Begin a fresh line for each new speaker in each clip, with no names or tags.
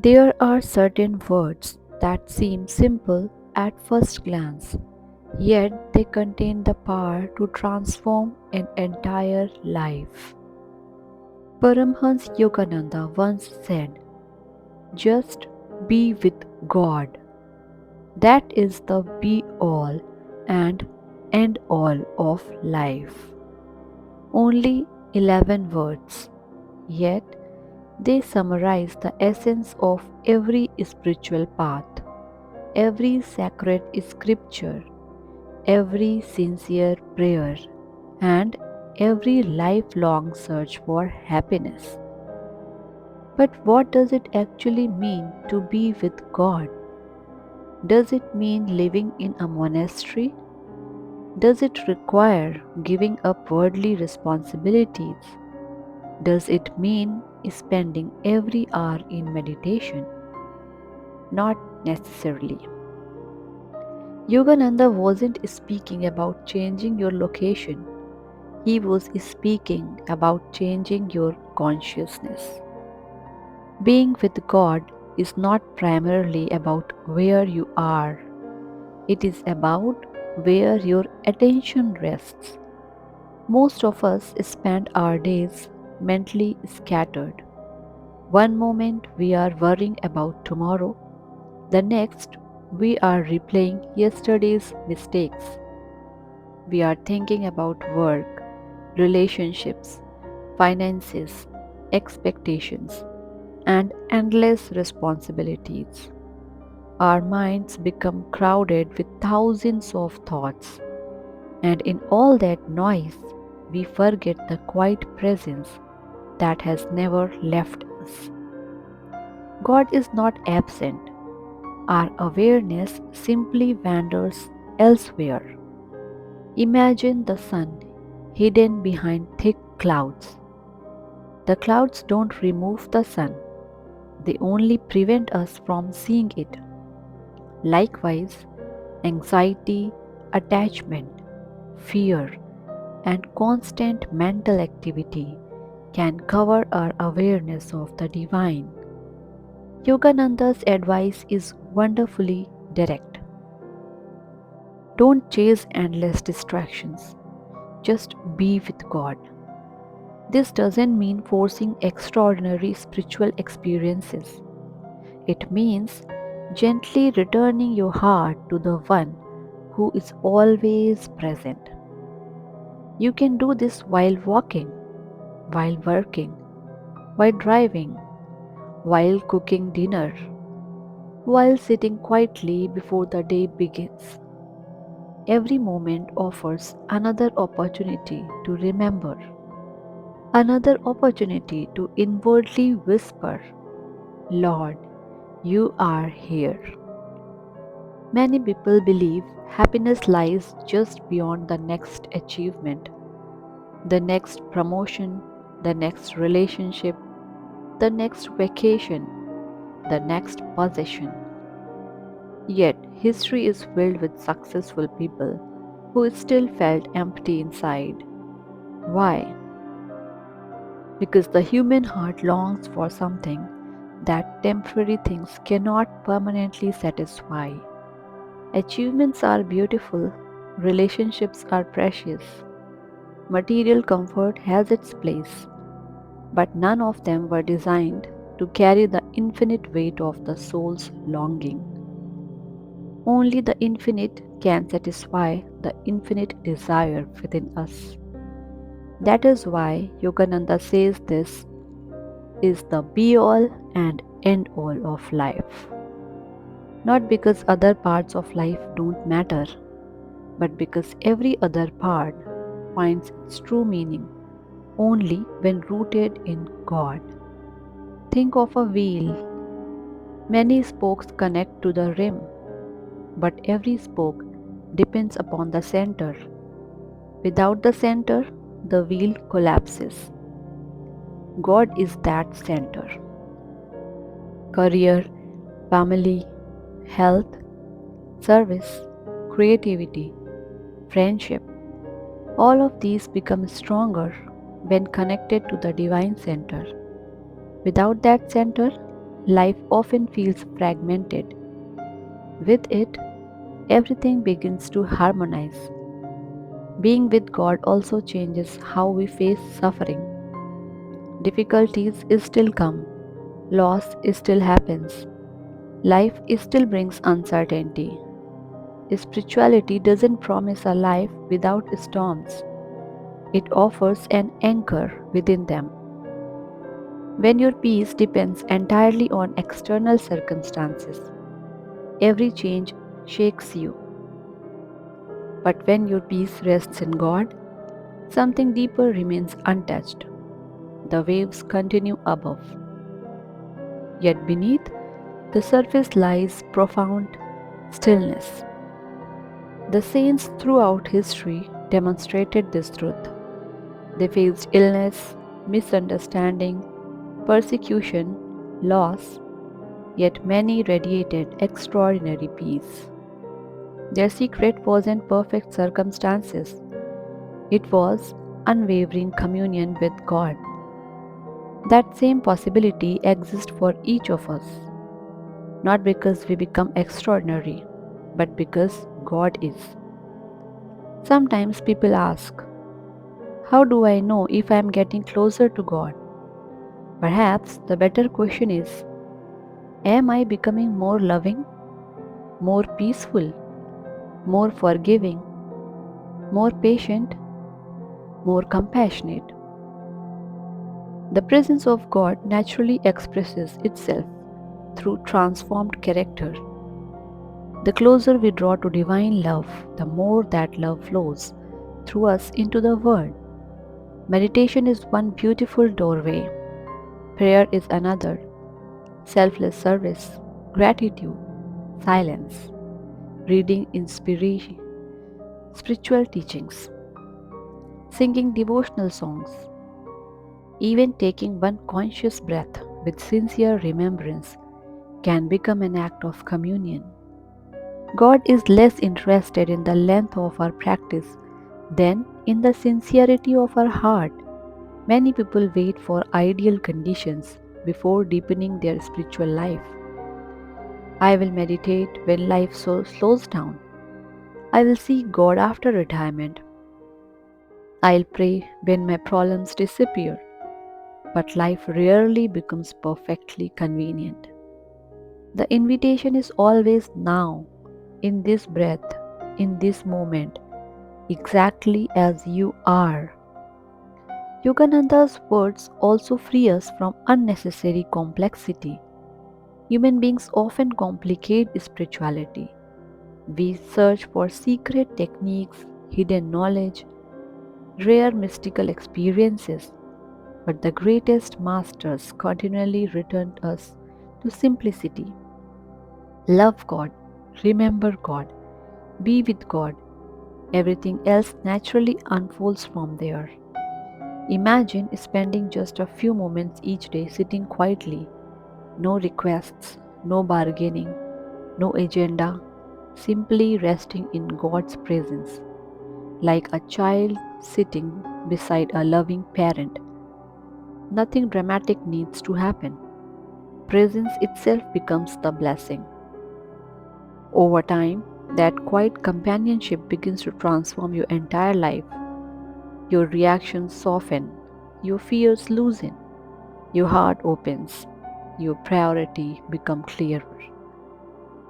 There are certain words that seem simple at first glance, yet they contain the power to transform an entire life. Paramahansa Yogananda once said, "Just be with God." That is the be all and end all of life. Only 11 words, yet they summarize the essence of every spiritual path, every sacred scripture, every sincere prayer, and every lifelong search for happiness. But what does it actually mean to be with God? Does it mean living in a monastery? Does it require giving up worldly responsibilities? Does it mean spending every hour in meditation? Not necessarily. Yogananda wasn't speaking about changing your location, he was speaking about changing your consciousness. Being with God is not primarily about where you are, it is about where your attention rests. Most of us spend our days mentally scattered. One moment we are worrying about tomorrow, the next we are replaying yesterday's mistakes. We are thinking about work, relationships, finances, expectations, and endless responsibilities. Our minds become crowded with thousands of thoughts, and in all that noise, we forget the quiet presence that has never left us. God is not absent, our awareness simply wanders elsewhere. Imagine the sun hidden behind thick clouds. The clouds don't remove the sun, they only prevent us from seeing it. Likewise, anxiety, attachment, fear, and constant mental activity can cover our awareness of the divine. Yogananda's advice is wonderfully direct. Don't chase endless distractions, just be with God. This doesn't mean forcing extraordinary spiritual experiences. It means gently returning your heart to the one who is always present. You can do this while walking, while working, while driving, while cooking dinner, while sitting quietly before the day begins. Every moment offers another opportunity to remember, another opportunity to inwardly whisper, Lord, you are here. Many people believe happiness lies just beyond the next achievement, the next promotion, the next relationship, the next vacation, the next possession. Yet, history is filled with successful people who still felt empty inside. Why? Because the human heart longs for something that temporary things cannot permanently satisfy. Achievements are beautiful, relationships are precious, material comfort has its place, but none of them were designed to carry the infinite weight of the soul's longing. Only the infinite can satisfy the infinite desire within us. That is why Yogananda says this is the be all and end all of life. Not because other parts of life don't matter, but because every other part finds its true meaning only when rooted in God. Think of a wheel. Many spokes connect to the rim, but every spoke depends upon the center. Without the center, the wheel collapses. God is that center. Career, family, health, service, creativity, friendship, all of these become stronger when connected to the divine center. Without that center, life often feels fragmented. With it, everything begins to harmonize. Being with God also changes how we face suffering. Difficulties still come, loss still happens, life still brings uncertainty. Spirituality doesn't promise a life without storms, it offers an anchor within them. When your peace depends entirely on external circumstances, every change shakes you. But when your peace rests in God, something deeper remains untouched. The waves continue above, yet beneath the surface lies profound stillness. The saints throughout history demonstrated this truth. They faced illness, misunderstanding, persecution, loss, yet many radiated extraordinary peace. Their secret wasn't perfect circumstances, it was unwavering communion with God. That same possibility exists for each of us, not because we become extraordinary, but because God is. Sometimes people ask, how do I know if I am getting closer to God? Perhaps the better question is, am I becoming more loving, more peaceful, more forgiving, more patient, more compassionate? The presence of God naturally expresses itself through transformed character. The closer we draw to divine love, the more that love flows through us into the world. Meditation is one beautiful doorway, prayer is another, selfless service, gratitude, silence, reading inspiration, spiritual teachings, singing devotional songs, even taking one conscious breath with sincere remembrance can become an act of communion. God is less interested in the length of our practice than in the sincerity of our heart. Many people wait for ideal conditions before deepening their spiritual life. I will meditate when life slows down. I will seek God after retirement. I'll pray when my problems disappear. But life rarely becomes perfectly convenient. The invitation is always now, in this breath, in this moment, exactly as you are. Yogananda's words also free us from unnecessary complexity. Human beings often complicate spirituality. We search for secret techniques, hidden knowledge, rare mystical experiences, but the greatest masters continually return us to simplicity. Love God, remember God, be with God. Everything else naturally unfolds from there. Imagine spending just a few moments each day sitting quietly, no requests, no bargaining, no agenda, simply resting in God's presence, like a child sitting beside a loving parent. Nothing dramatic needs to happen. Presence itself becomes the blessing. Over time, that quiet companionship begins to transform your entire life. Your reactions soften, your fears loosen, your heart opens, your priority becomes clearer.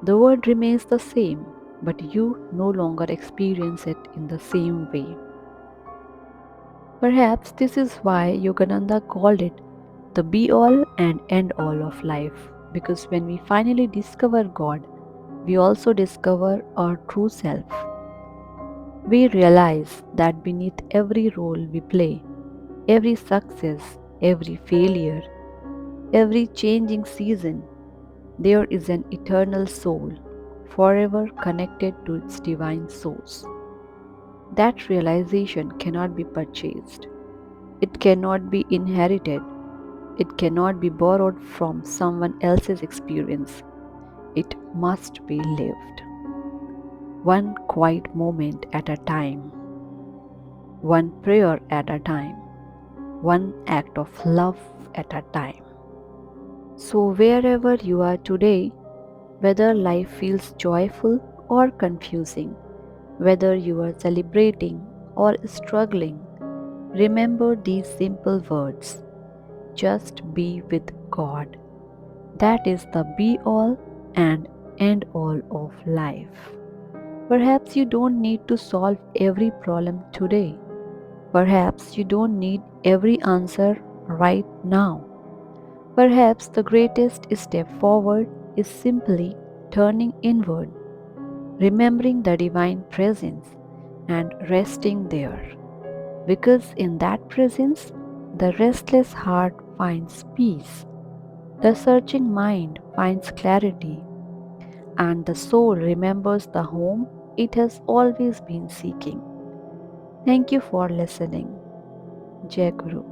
The world remains the same, but you no longer experience it in the same way. Perhaps this is why Yogananda called it the be all and end all of life, because when we finally discover God, we also discover our true self. We realize that beneath every role we play, every success, every failure, every changing season, there is an eternal soul, forever connected to its divine source. That realization cannot be purchased, it cannot be inherited, it cannot be borrowed from someone else's experience. It must be lived. One quiet moment at a time, one prayer at a time, one act of love at a time. So, wherever you are today, whether life feels joyful or confusing, whether you are celebrating or struggling, remember these simple words: just be with God. That is the be all and end all of life. Perhaps you don't need to solve every problem today. Perhaps you don't need every answer right now. Perhaps the greatest step forward is simply turning inward, remembering the divine presence, and resting there. Because in that presence, the restless heart finds peace, the searching mind finds clarity, and the soul remembers the home it has always been seeking. Thank you for listening. Jai Guru.